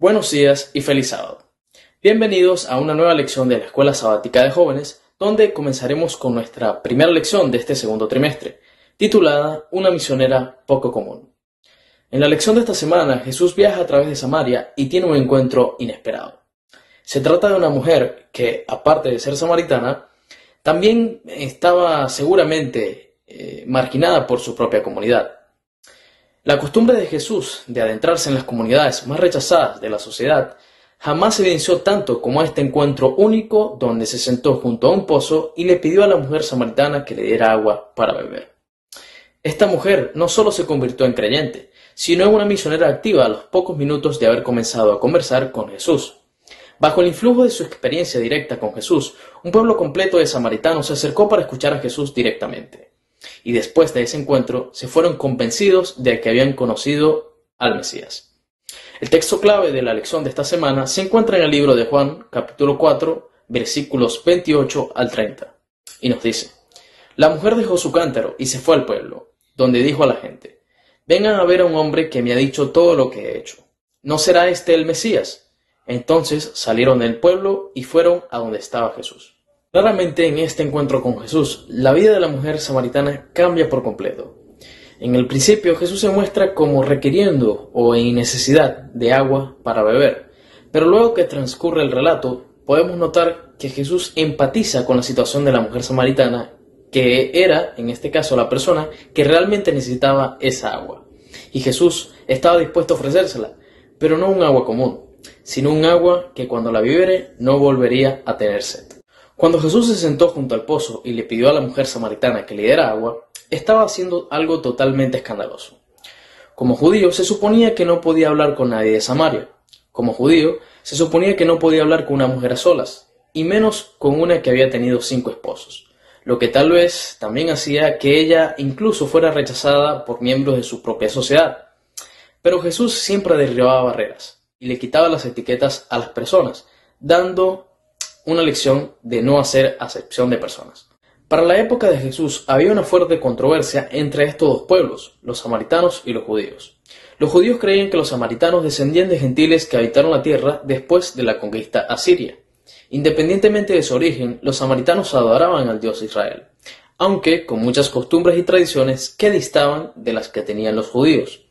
Buenos días y feliz sábado. Bienvenidos a una nueva lección de la Escuela Sabática de Jóvenes, donde comenzaremos con nuestra primera lección de este segundo trimestre, titulada Una misionera poco común. En la lección de esta semana, Jesús viaja a través de Samaria y tiene un encuentro inesperado. Se trata de una mujer que, aparte de ser samaritana, también estaba seguramente marginada por su propia comunidad. La costumbre de Jesús de adentrarse en las comunidades más rechazadas de la sociedad jamás se evidenció tanto como este encuentro único donde se sentó junto a un pozo y le pidió a la mujer samaritana que le diera agua para beber. Esta mujer no solo se convirtió en creyente, sino en una misionera activa a los pocos minutos de haber comenzado a conversar con Jesús. Bajo el influjo de su experiencia directa con Jesús, un pueblo completo de samaritanos se acercó para escuchar a Jesús directamente. Y después de ese encuentro se fueron convencidos de que habían conocido al Mesías. El texto clave de la lección de esta semana se encuentra en el libro de Juan, capítulo 4, versículos 28 al 30, y nos dice: La mujer dejó su cántaro y se fue al pueblo, donde dijo a la gente: Vengan a ver a un hombre que me ha dicho todo lo que he hecho. ¿No será este el Mesías? Entonces salieron del pueblo y fueron a donde estaba Jesús. Claramente en este encuentro con Jesús, la vida de la mujer samaritana cambia por completo. En el principio Jesús se muestra como requiriendo o en necesidad de agua para beber, pero luego que transcurre el relato podemos notar que Jesús empatiza con la situación de la mujer samaritana, que era, en este caso, la persona que realmente necesitaba esa agua. Y Jesús estaba dispuesto a ofrecérsela, pero no un agua común, sino un agua que cuando la bebiere no volvería a tener sed. Cuando Jesús se sentó junto al pozo y le pidió a la mujer samaritana que le diera agua, estaba haciendo algo totalmente escandaloso. Como judío, se suponía que no podía hablar con nadie de Samaria. Como judío, se suponía que no podía hablar con una mujer a solas, y menos con una que había tenido 5 esposos, lo que tal vez también hacía que ella incluso fuera rechazada por miembros de su propia sociedad. Pero Jesús siempre derribaba barreras y le quitaba las etiquetas a las personas, dando una lección de no hacer acepción de personas. Para la época de Jesús había una fuerte controversia entre estos dos pueblos, los samaritanos y los judíos. Los judíos creían que los samaritanos descendían de gentiles que habitaron la tierra después de la conquista asiria. Independientemente de su origen, los samaritanos adoraban al Dios de Israel, aunque con muchas costumbres y tradiciones que distaban de las que tenían los judíos.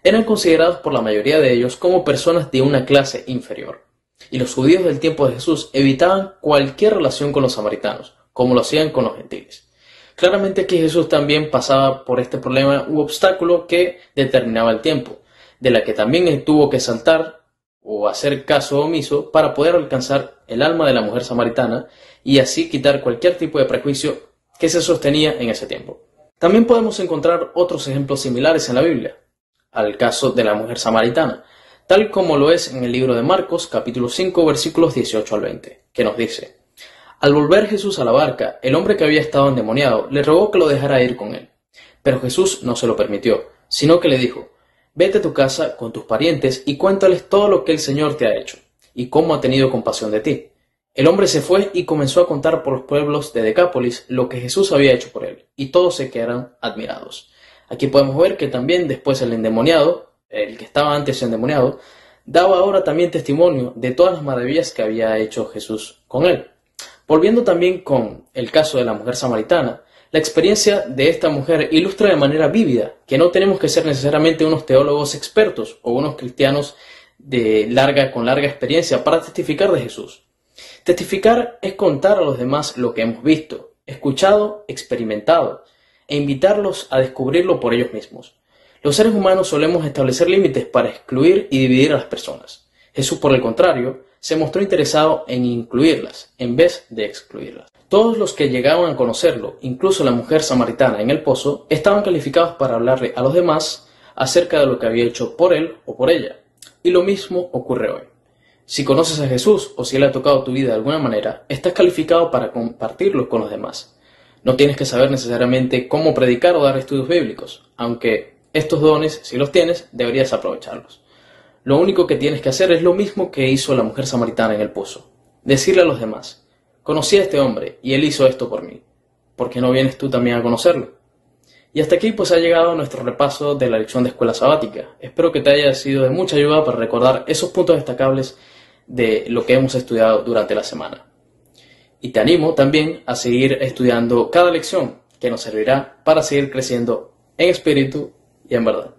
Eran considerados por la mayoría de ellos como personas de una clase inferior. Y los judíos del tiempo de Jesús evitaban cualquier relación con los samaritanos, como lo hacían con los gentiles. Claramente aquí Jesús también pasaba por este problema u obstáculo que determinaba el tiempo, de la que también tuvo que saltar o hacer caso omiso para poder alcanzar el alma de la mujer samaritana y así quitar cualquier tipo de prejuicio que se sostenía en ese tiempo. También podemos encontrar otros ejemplos similares en la Biblia, al caso de la mujer samaritana, tal como lo es en el libro de Marcos, capítulo 5, versículos 18 al 20, que nos dice: Al volver Jesús a la barca, el hombre que había estado endemoniado le rogó que lo dejara ir con él. Pero Jesús no se lo permitió, sino que le dijo: Vete a tu casa con tus parientes y cuéntales todo lo que el Señor te ha hecho, y cómo ha tenido compasión de ti. El hombre se fue y comenzó a contar por los pueblos de Decápolis lo que Jesús había hecho por él, y todos se quedaron admirados. Aquí podemos ver que también después el endemoniado, el que estaba antes endemoniado, daba ahora también testimonio de todas las maravillas que había hecho Jesús con él. Volviendo también con el caso de la mujer samaritana, la experiencia de esta mujer ilustra de manera vívida que no tenemos que ser necesariamente unos teólogos expertos o unos cristianos con larga experiencia para testificar de Jesús. Testificar es contar a los demás lo que hemos visto, escuchado, experimentado, e invitarlos a descubrirlo por ellos mismos. Los seres humanos solemos establecer límites para excluir y dividir a las personas. Jesús, por el contrario, se mostró interesado en incluirlas, en vez de excluirlas. Todos los que llegaban a conocerlo, incluso la mujer samaritana en el pozo, estaban calificados para hablarle a los demás acerca de lo que había hecho por él o por ella. Y lo mismo ocurre hoy. Si conoces a Jesús o si Él ha tocado tu vida de alguna manera, estás calificado para compartirlo con los demás. No tienes que saber necesariamente cómo predicar o dar estudios bíblicos, aunque estos dones, si los tienes, deberías aprovecharlos. Lo único que tienes que hacer es lo mismo que hizo la mujer samaritana en el pozo. Decirle a los demás: conocí a este hombre y él hizo esto por mí. ¿Por qué no vienes tú también a conocerlo? Y hasta aquí pues ha llegado nuestro repaso de la lección de escuela sabática. Espero que te haya sido de mucha ayuda para recordar esos puntos destacables de lo que hemos estudiado durante la semana. Y te animo también a seguir estudiando cada lección, que nos servirá para seguir creciendo en espíritu y en verdad.